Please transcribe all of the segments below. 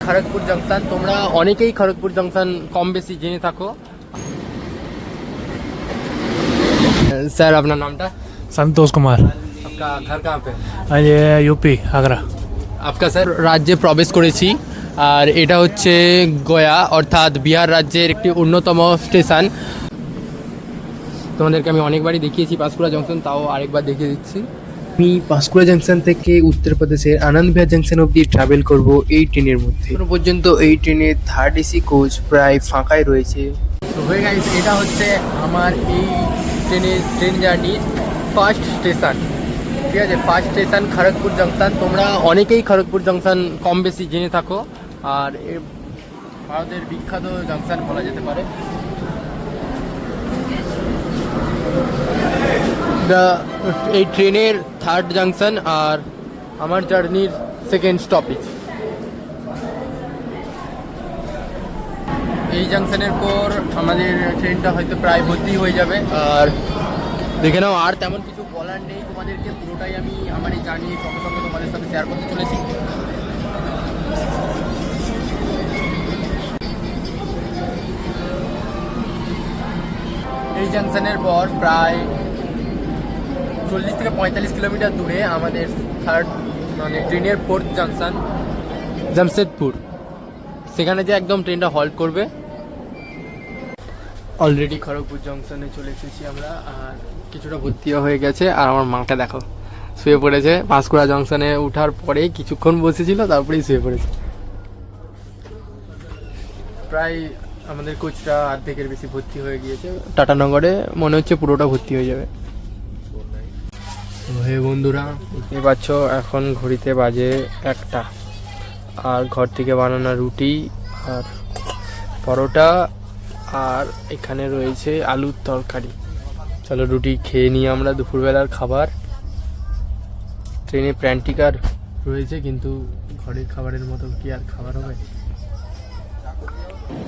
Kharagpur junction তোমরা অনেকেই Kharagpur junction cum बेशी জেনে থাকো। सर अपना नामটা? संतोष कुमार। आपका घर कहाँ पे? ये यूपी आगरा। आपका सर রাজ্যে প্রবেশ করেছি আর এটা হচ্ছে গয়া অর্থাৎ বিহার রাজ্যের একটি অন্যতম স্টেশন। তোমাদেরকে আমি অনেকবারই দেখিয়েছি পাঁশকুড়া জংশন, তাও আরেকবার দেখিয়ে দিচ্ছি। আমি পাঁশকুড়া জংশন থেকে উত্তরপ্রদেশের আনন্দ বিহার জংশন অবধি ট্রাভেল করব এই ট্রেনের মধ্যে। এখনো পর্যন্ত এই ট্রেনের থার্ড এসি কোচ প্রায় ফাঁকাই রয়েছে। তো হয়ে গেছে, এটা হচ্ছে আমার এই ট্রেন জার্নির ফার্স্ট স্টেশন। ঠিক আছে, ফার্স্ট স্টেশন খড়গপুর জংশন। তোমরা অনেকেই খড়গপুর জংশন কম বেশি জেনে থাকো আর ভারতের বিখ্যাত জংশন বলা যেতে পারে। এই ট্রেনের থার্ড জাংশন আর আমার জার্নির সেকেন্ড স্টপেজ। এই জাংশনের পর আমাদের ট্রেনটা হয়তো প্রায় ভর্তি হয়ে যাবে। আর দেখে নাও, আর তেমন কিছু বলার নেই তোমাদেরকে, পুরোটাই আমি আমার এই জার্নি সঙ্গে সঙ্গে তোমাদের সাথে শেয়ার করতে চলেছি। এই জাংশনের পর প্রায় 40 থেকে 45 কিলোমিটার দূরে আমাদের থার্ড মানে ট্রেনের ফোর্থ জাংশন জামশেদপুর। সেখানে যে একদম ট্রেনটা হল্ট করবে। অলরেডি খড়গপুর জংশনে চলে এসেছি আমরা, আর কিছুটা ভর্তিও হয়ে গেছে। আর আমার মাটা দেখো শুয়ে পড়েছে, পাঁশকুড়া জংশনে ওঠার পরে কিছুক্ষণ বসেছিল, তারপরেই শুয়ে পড়েছে। প্রায় আমাদের কোচটা অর্ধেকের বেশি ভর্তি হয়ে গিয়েছে। টাটানগরে মনে হচ্ছে পুরোটা ভর্তি হয়ে যাবে। হে বন্ধুরা, দেখতে পাচ্ছ এখন ঘড়িতে বাজে 1টা, আর ঘর থেকে বানানো রুটি আর পরোটা, আর এখানে রয়েছে আলুর তরকারি। চলো রুটি খেয়ে নিই আমরা, দুপুরবেলার খাবার। ট্রেনে প্র্যান্টিকার রয়েছে, কিন্তু ঘরের খাবারের মতো কি আর খাবার হবে?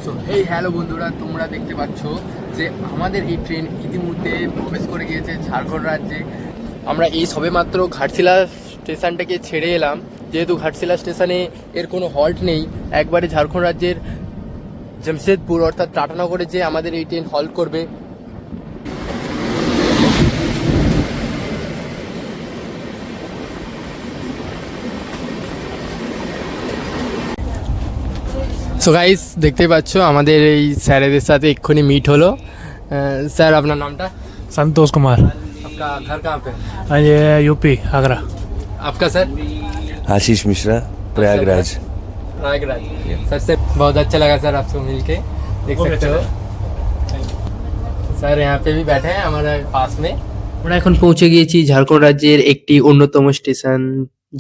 সো এই হ্যালো বন্ধুরা, তোমরা দেখতে পাচ্ছ যে আমাদের এই ট্রেন ইতিমধ্যে প্রবেশ করে গিয়েছে ঝাড়খণ্ড রাজ্যে। আমরা এই সবেমাত্র ঘাটশিলা স্টেশনটাকে ছেড়ে এলাম, যেহেতু ঘাটশিলা স্টেশনে এর কোনো হল্ট নেই। একবারে ঝাড়খণ্ড রাজ্যের জামশেদপুর অর্থাৎ টাটানগরে যে আমাদের এই ট্রেন হল্ট করবে। সো গাইস, দেখতেই পাচ্ছ আমাদের এই স্যারেদের সাথে এক্ষুনি মিট হলো। স্যার আপনার নামটা? संतोष कुमार। आपका घर कहाँ पे? ये यूपी आगरा। आपका सर? आशीष मिश्रा, प्रयागराज। प्रयागराज। सर से बहुत अच्छा लगा सर आपसे मिलके। देख सकते हो सर यहाँ पे भी बैठे हैं हमारे पास में। আমরা এখন পৌঁছে গিয়েছি ঝাড়খণ্ড রাজ্যের একটি অন্যতম স্টেশন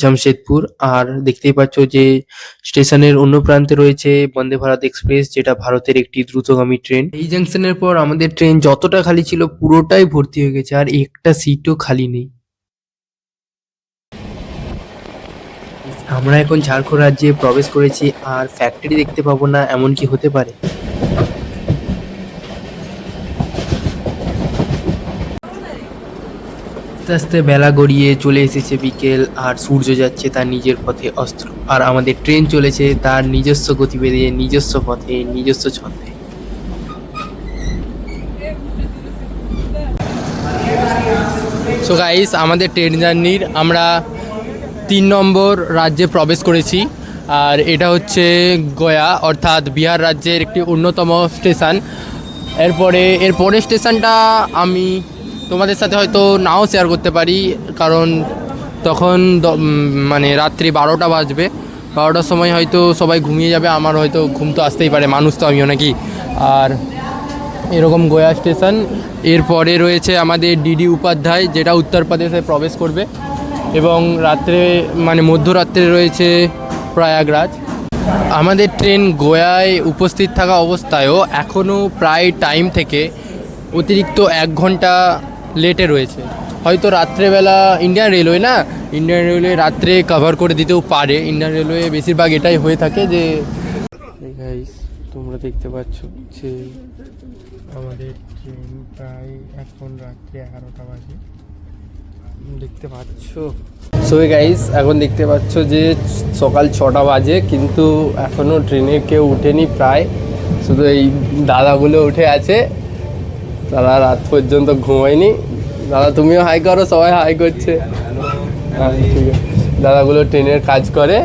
জামশেদপুর। আর দেখতেই পাচ্ছ যে স্টেশনের অন্য প্রান্তে রয়েছে বন্দে ভারত এক্সপ্রেস, যেটা ভারতের একটি দ্রুতগামী ট্রেন। এই জাংশনের পর আমাদের ট্রেন যতটা খালি ছিল পুরোটাই ভর্তি হয়ে গেছে, আর একটা সিটও খালি নেই। আমরা এখন ঝাড়খণ্ড রাজ্যে প্রবেশ করেছি, আর ফ্যাক্টরি দেখতে পাবো না এমন কি হতে পারে? আস্তে আস্তে বেলা গড়িয়ে চলে এসেছে বিকেল, আর সূর্য যাচ্ছে তার নিজের পথে অস্ত্র। আর আমাদের ট্রেন চলেছে তার নিজস্ব গতিবেগে, নিজস্ব পথে, নিজস্ব ছন্দে। সো গাইস, আমাদের ট্রেন জার্নির আমরা 3 নম্বর রাজ্যে প্রবেশ করেছি, আর এটা হচ্ছে গয়া অর্থাৎ বিহার রাজ্যের একটি অন্যতম স্টেশন। এর পরের স্টেশনটা আমি তোমাদের সাথে হয়তো নাও শেয়ার করতে পারি, কারণ তখন মানে রাত্রি 12টা বাজবে। 12টার সময় হয়তো সবাই ঘুমিয়ে যাবে, আমার হয়তো ঘুম তো আসতেই পারে, মানুষ তো আমিও নাকি। আর এরকম গয়া স্টেশন। এরপরে রয়েছে আমাদের ডিডি উপাধ্যায়, যেটা উত্তরপ্রদেশে প্রবেশ করবে, এবং রাত্রে মানে মধ্যরাত্রে রয়েছে প্রয়াগরাজ। আমাদের ট্রেন গয়ায় উপস্থিত থাকা অবস্থায়ও এখনও প্রায় টাইম থেকে অতিরিক্ত 1 ঘন্টা লেটে রয়েছে। হয়তো রাত্রেবেলা ইন্ডিয়ান রেলওয়ে রাত্রে কভার করে দিতেও পারে। ইন্ডিয়ান রেলওয়ে বেশিরভাগ এটাই হয়ে থাকে যে তোমরা দেখতে পাচ্ছ যে আমাদের ট্রেন প্রায় এখন রাত্রে 11টা বাজে। দেখতে পাচ্ছ সো গাইস, এখন দেখতে পাচ্ছ যে সকাল 6টা বাজে, কিন্তু এখনও ট্রেনে কেউ উঠেনি। প্রায় শুধু এই দাদাগুলো উঠে আছে, তারা রাত পর্যন্ত ঘুমায়নি। দাদা তুমিও হাই করো, সবাই হাই করছে। হ্যাঁ ঠিক আছে, দাদাগুলো ট্রেনের কাজ করে।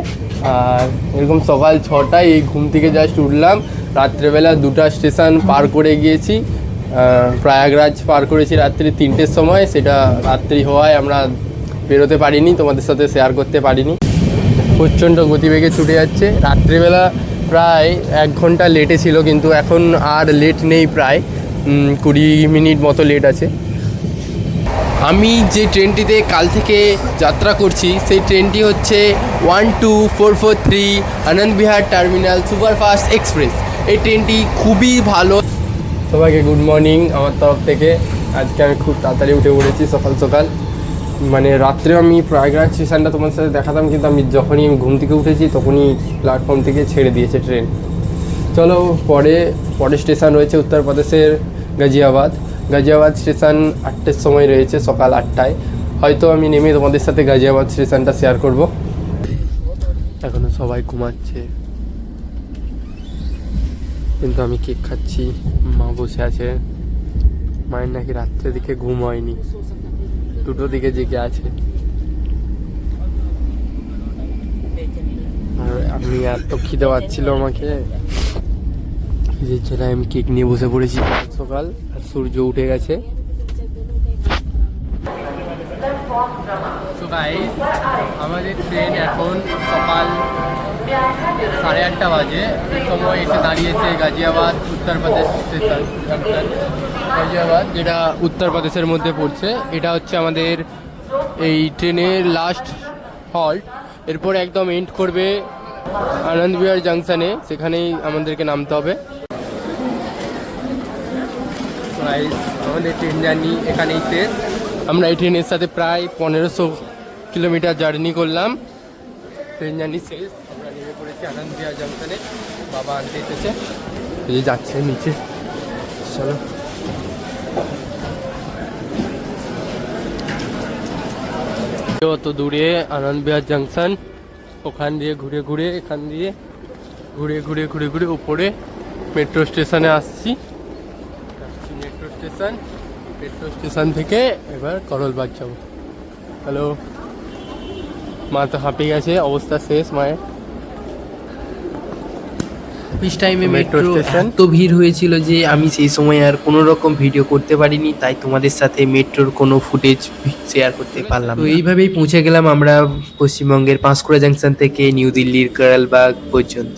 আর এরকম সকাল 6টায় এই ঘুম থেকে জাস্ট উঠলাম। রাত্রেবেলা 2টা স্টেশন পার করে গিয়েছি। প্রয়াগরাজ পার করেছি রাত্রি 3টের সময়। সেটা রাত্রি হওয়ায় আমরা বেরোতে পারিনি, তোমাদের সাথে শেয়ার করতে পারিনি। প্রচণ্ড গতিবেগে ছুটে যাচ্ছে। রাত্রিবেলা প্রায় 1 ঘন্টা লেটে ছিল, কিন্তু এখন আর লেট নেই, প্রায় 20 মিনিট মতো লেট আছে। আমি যে ট্রেনটিতে কাল থেকে যাত্রা করছি সেই ট্রেনটি হচ্ছে 12443 আনন্দ বিহার টার্মিনাল সুপারফাস্ট এক্সপ্রেস। এই ট্রেনটি খুবই ভালো। সবাইকে গুড মর্নিং আমার তরফ থেকে। আজকে আমি খুব তাড়াতাড়ি উঠে পড়েছি সকাল সকাল। মানে রাত্রেও আমি প্রয়াগরাজ স্টেশনটা তোমার সাথে দেখাতাম, কিন্তু আমি যখনই ঘুম থেকে উঠেছি তখনই প্ল্যাটফর্ম থেকে ছেড়ে দিয়েছে ট্রেন। চলো পরে স্টেশন রয়েছে উত্তরপ্রদেশের গাজিয়াবাদ স্টেশন 8টের সময় রয়েছে, সকাল 8টায়। হয়তো আমি নেমে তোমাদের সাথে গাজিয়াবাদ স্টেশনটা শেয়ার করব। এখনও সবাই ঘুমাচ্ছে, কিন্তু আমি কেক খাচ্ছি। মা বসে আছে, মায়ের নাকি রাত্রের দিকে ঘুম হয়নি, 2টোর দিকে জেগে আছে। আর আমি এত খিদে পাচ্ছিল আমাকে, খিদের ছেলে আমি কেক নিয়ে বসে পড়েছি সকাল। আর সূর্য উঠে গেছে। আমাদের ট্রেন এখন সকাল 8:30 বাজে। এই সময় এসে দাঁড়িয়েছে গাজিয়াবাদ উত্তরপ্রদেশ স্টেশন। গাজিয়াবাদ যেটা উত্তরপ্রদেশের মধ্যে পড়ছে, এটা হচ্ছে আমাদের এই ট্রেনের লাস্ট হল্ট। এরপর একদম এন্ড করবে আনন্দ বিহার জাংশনে, সেখানেই আমাদেরকে নামতে হবে। আমাদের ট্রেন জার্নি এখানেই শেষ। আমরা এই ট্রেনের সাথে প্রায় 1500 কিলোমিটার জার্নি করলাম। ট্রেন জার্নি শেষ, আমরা নেমে পড়েছি আনন্দ বিহার জাংশনে। বাবা আনতে এসেছে, এই যাচ্ছে নিচে। চলো অত দূরে আনন্দ বিহার জাংশন, ওখান দিয়ে ঘুরে এখান দিয়ে ঘুরে উপরে মেট্রো স্টেশনে আসছি। মেট্রো স্টেশন থেকে এবার করলবাগ যাবো। হ্যালো, মা তো হাঁপিয়ে গেছে, অবস্থা শেষ মায়ের। অফিস টাইমে মেট্রো মেট্রো স্টেশন। এত ভিড় হয়েছিল যে আমি সেই সময় আর কোনো রকম ভিডিও করতে পারিনি, তাই তোমাদের সাথে মেট্রোর কোনো ফুটেজ শেয়ার করতে পারলাম না। তো এইভাবেই পৌঁছে গেলাম আমরা পশ্চিমবঙ্গের পাঁশকুড়া জাংশন থেকে নিউ দিল্লির করলবাগ পর্যন্ত।